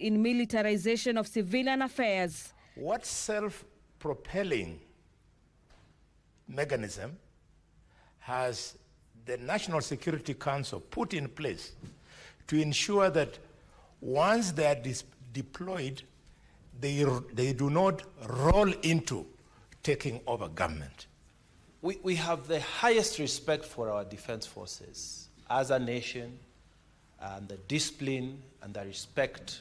in militarization of civilian affairs. What self-propelling mechanism has the National Security Council put in place to ensure that once they are deployed, they do not roll into taking over government? We have the highest respect for our defense forces as a nation, and the discipline and the respect,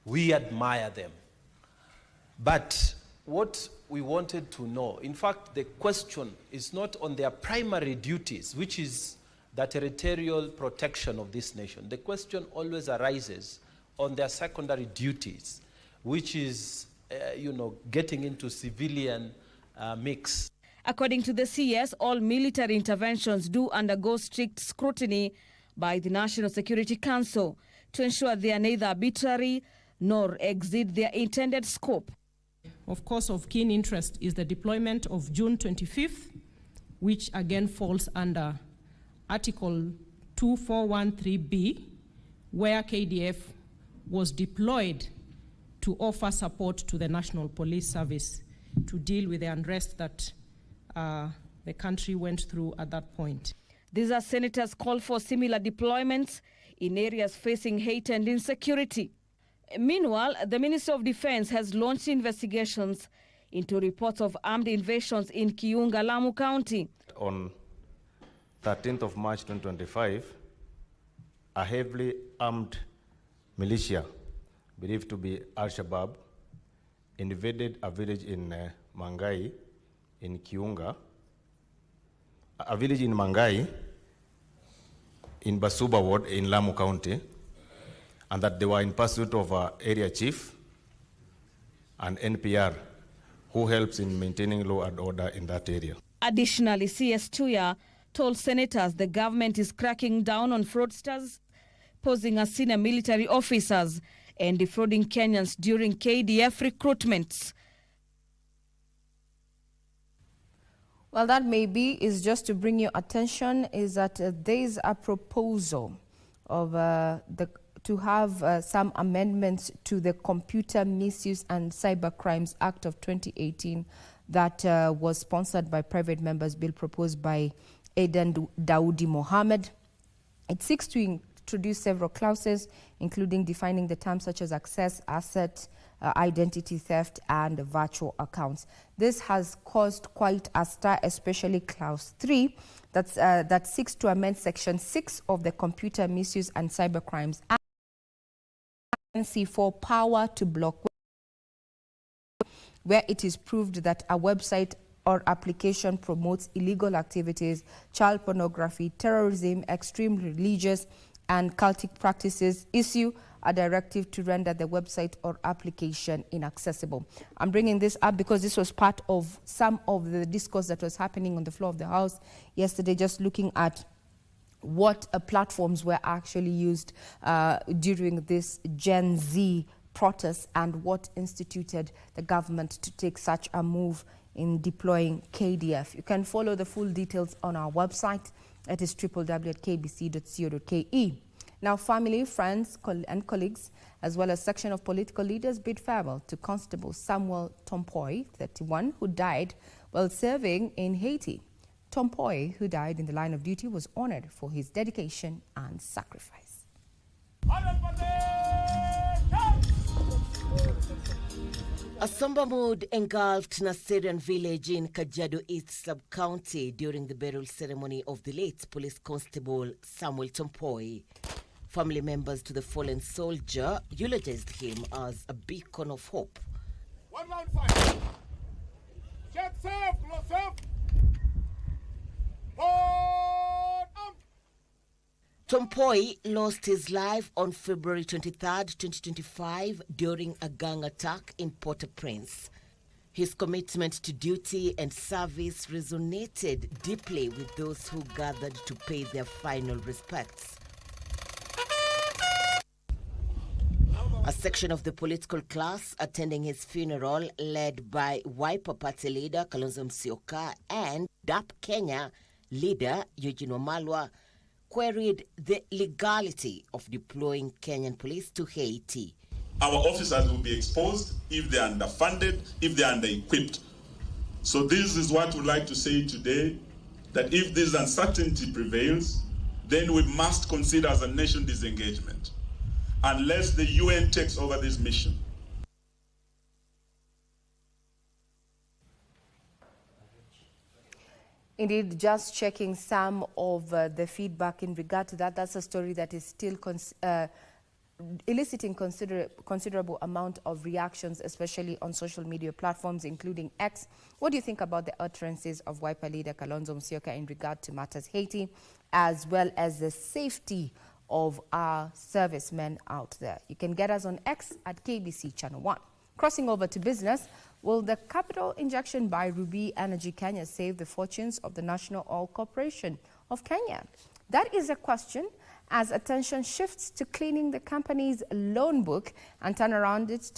we admire them. But what we wanted to know, in fact, the question is not on their primary duties, which is the territorial protection of this nation. The question always arises on their secondary duties, which is, getting into civilian mix. According to the CS, all military interventions do undergo strict scrutiny by the National Security Council to ensure they are neither arbitrary nor exceed their intended scope. Of course, of keen interest is the deployment of June 25th, which again falls under Article 2413B, where KDF was deployed to offer support to the National Police Service to deal with the unrest that the country went through at that point. These are senators' call for similar deployments in areas facing hate and insecurity. Meanwhile, the Ministry of Defense has launched investigations into reports of armed invasions in Kiunga, Lamu County. On 13th of March 2025, a heavily armed militia, believed to be Al-Shabaab, invaded a village in Mangai, in Kiunga, a village in Mangai, in Basuba ward in Lamu County, and that they were in pursuit of area chief and NPR, who helps in maintaining law and order in that area. Additionally, CS Tuya told senators the government is cracking down on fraudsters, posing as senior military officers and defrauding Kenyans during KDF recruitments. Well, that maybe is just to bring your attention is that there is a proposal of to have some amendments to the Computer Misuse and Cybercrimes Act of 2018 that was sponsored by private members, bill proposed by Aidan Daudi Mohammed. It seeks to introduce several clauses, including defining the terms such as access, asset, identity theft, and virtual accounts. This has caused quite a stir, especially Clause 3, that seeks to amend Section 6 of the Computer Misuse and Cybercrimes Act for power to block where it is proved that a website or application promotes illegal activities, child pornography, terrorism, extreme religious and cultic practices, issue a directive to render the website or application inaccessible. I'm bringing this up because this was part of some of the discourse that was happening on the floor of the House yesterday, just looking at what platforms were actually used during this Gen Z protest and what instituted the government to take such a move in deploying KDF. You can follow the full details on our website. It is www.kbc.co.ke. Now, family, friends, and colleagues, as well as section of political leaders, bid farewell to Constable Samuel Tompoi, 31, who died while serving in Haiti. Tompoi, who died in the line of duty, was honored for his dedication and sacrifice. A somber mood engulfed Naserian village in Kajiado East sub-county during the burial ceremony of the late police constable Samuel Tompoi. Family members to the fallen soldier eulogized him as a beacon of hope. 1 round 5. Check safe, close up. Tompoi lost his life on February 23, 2025 during a gang attack in Port-au-Prince. His commitment to duty and service resonated deeply with those who gathered to pay their final respects. A section of the political class attending his funeral, led by Wiper Party leader Kalonzo Musyoka and DAP Kenya leader Eugene Wamalwa, queried the legality of deploying Kenyan police to Haiti. our officers will be exposed if they're underfunded, if they're under-equipped. So this is what we'd like to say today, that if this uncertainty prevails, then we must consider as a nation disengagement, unless the UN takes over this mission. Indeed, just checking some of the feedback in regard to that. That's a story that is still eliciting considerable amount of reactions, especially on social media platforms, including X. What do you think about the utterances of Wiper leader Kalonzo Musyoka in regard to matters Haiti, as well as the safety of our servicemen out there? You can get us on X at KBC Channel 1. Crossing over to business, will the capital injection by Ruby Energy Kenya save the fortunes of the National Oil Corporation of Kenya? That is a question as attention shifts to cleaning the company's loan book and turn around it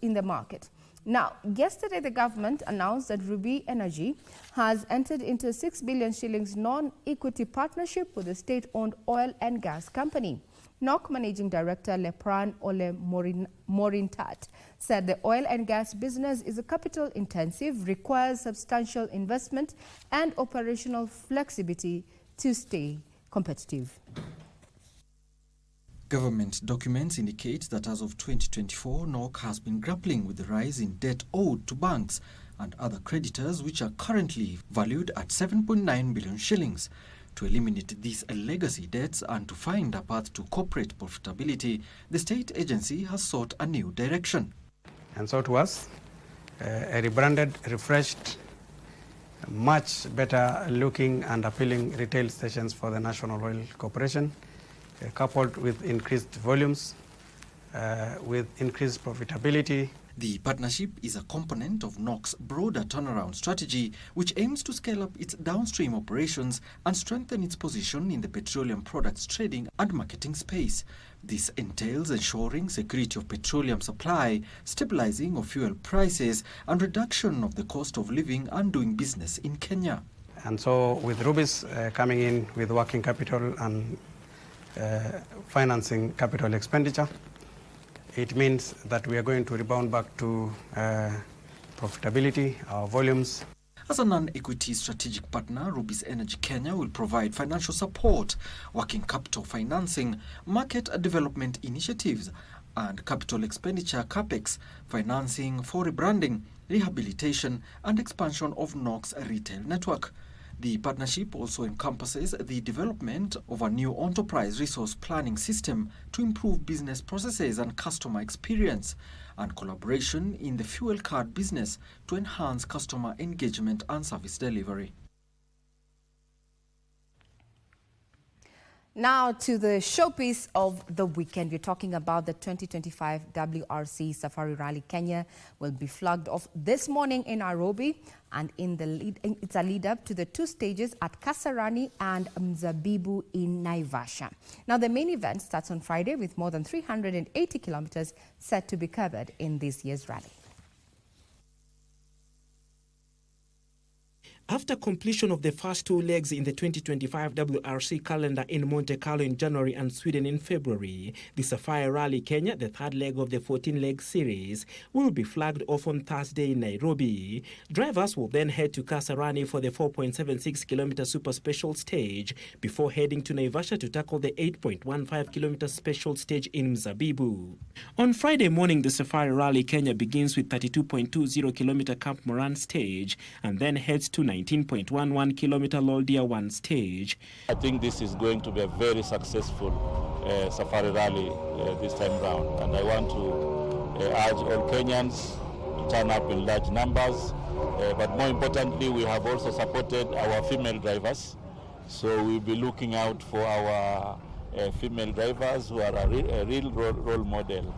in the market. Now, yesterday the government announced that Ruby Energy has entered into a 6 billion shillings non-equity partnership with the state-owned oil and gas company. NOC Managing Director Lepran Ole Morintat said the oil and gas business is a capital intensive, requires substantial investment and operational flexibility to stay competitive. Government documents indicate that as of 2024, NOC has been grappling with the rise in debt owed to banks and other creditors, which are currently valued at 7.9 billion shillings. To eliminate these legacy debts and to find a path to corporate profitability, the state agency has sought a new direction. And so to us, a rebranded, refreshed, much better looking and appealing retail stations for the National Oil Corporation, coupled with increased volumes, with increased profitability. The partnership is a component of NOC's broader turnaround strategy, which aims to scale up its downstream operations and strengthen its position in the petroleum products trading and marketing space. This entails ensuring security of petroleum supply, stabilizing of fuel prices, and reduction of the cost of living and doing business in Kenya. And so with Ruby's coming in with working capital and financing capital expenditure, it means that we are going to rebound back to profitability, our volumes. As a non-equity strategic partner, Ruby's Energy Kenya will provide financial support, working capital financing, market development initiatives, and capital expenditure CAPEX, financing for rebranding, rehabilitation, and expansion of NOC's retail network. The partnership also encompasses the development of a new enterprise resource planning system to improve business processes and customer experience, and collaboration in the fuel card business to enhance customer engagement and service delivery. Now to the showpiece of the weekend. We're talking about the 2025 WRC Safari Rally. Kenya will be flagged off this morning in Nairobi, and it's a lead up to the two stages at Kasarani and Mzabibu in Naivasha. Now the main event starts on Friday with more than 380 kilometers set to be covered in this year's rally. After completion of the first two legs in the 2025 WRC calendar in Monte Carlo in January and Sweden in February, the Safari Rally Kenya, the third leg of the 14-leg series, will be flagged off on Thursday in Nairobi. Drivers will then head to Kasarani for the 4.76-kilometer super special stage before heading to Naivasha to tackle the 8.15-kilometer special stage in Mzabibu. On Friday morning, the Safari Rally Kenya begins with 32.20-kilometer Camp Moran stage and then heads to 19.11-kilometer Loldia 1 stage. I think this is going to be a very successful Safari Rally this time round, and I want to urge all Kenyans to turn up in large numbers, but more importantly, we have also supported our female drivers, so we'll be looking out for our female drivers who are a real role model,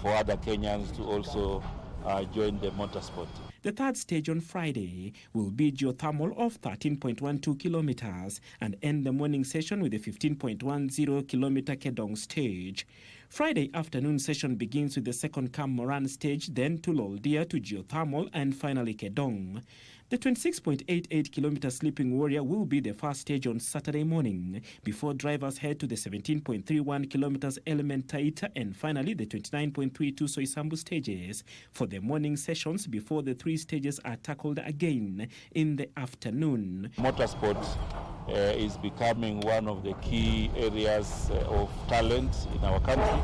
for other Kenyans to also join the motorsport. The third stage on Friday will be geothermal of 13.12 kilometers and end the morning session with a 15.10-kilometer Kedong stage. Friday afternoon session begins with the second Camp Moran stage, then to Loldia to geothermal and finally Kedong. The 26.88-kilometer Sleeping Warrior will be the first stage on Saturday morning before drivers head to the 17.31 kilometers Element Taita and finally the 29.32 Soisambu stages for the morning sessions before the 3 stages are tackled again in the afternoon. Motorsport is becoming one of the key areas of talent in our country,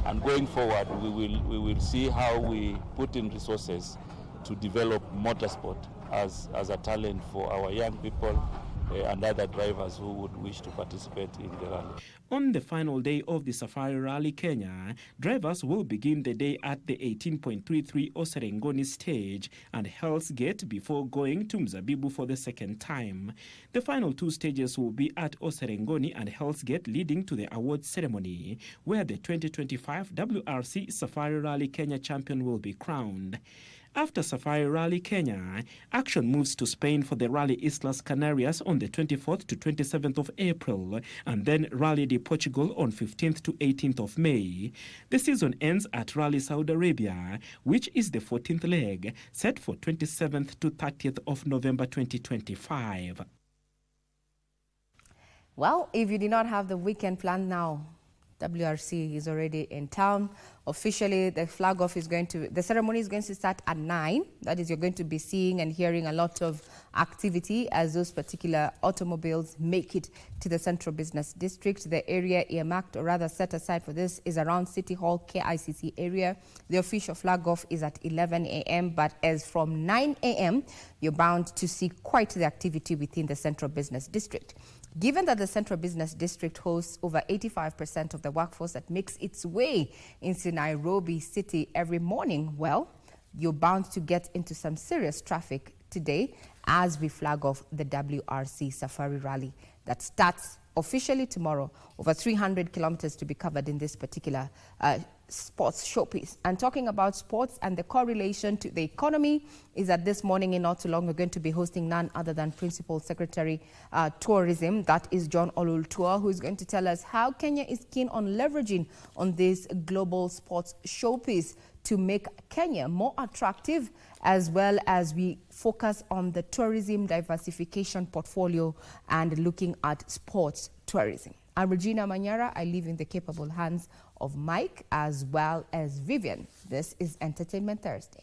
and going forward we will see how we put in resources to develop motorsport as a talent for our young people and other drivers who would wish to participate in the rally. On the final day of the Safari Rally Kenya, drivers will begin the day at the 18.33 Oserengoni stage and Hell's Gate before going to Mzabibu for the second time. The final 2 stages will be at Oserengoni and Hell's Gate, leading to the awards ceremony, where the 2025 WRC Safari Rally Kenya champion will be crowned. After Safari Rally Kenya, action moves to Spain for the Rally Islas Canarias on the 24th to 27th of April, and then Rally de Portugal on 15th to 18th of May. The season ends at Rally Saudi Arabia, which is the 14th leg, set for 27th to 30th of November 2025. Well, if you did not have the weekend planned now, WRC is already in town. Officially, the the ceremony is going to start at 9. That is, you're going to be seeing and hearing a lot of activity as those particular automobiles make it to the Central Business District. The area earmarked, or rather set aside for this, is around City Hall, KICC area. The official flag off is at 11 a.m., but as from 9 a.m., you're bound to see quite the activity within the Central Business District. Given that the Central Business District hosts over 85% of the workforce that makes its way into Nairobi City every morning, well, you're bound to get into some serious traffic today as we flag off the WRC Safari Rally that starts officially tomorrow. Over 300 kilometers to be covered in this particular sports showpiece. And talking about sports and the correlation to the economy is that this morning in not too long we're going to be hosting none other than Principal Secretary Tourism, that is John Olultua, who is going to tell us how Kenya is keen on leveraging on this global sports showpiece to make Kenya more attractive, as well as we focus on the tourism diversification portfolio and looking at sports tourism. I'm Regina Manyara. I live in the capable hands of Mike as well as Vivian. This is Entertainment Thursday.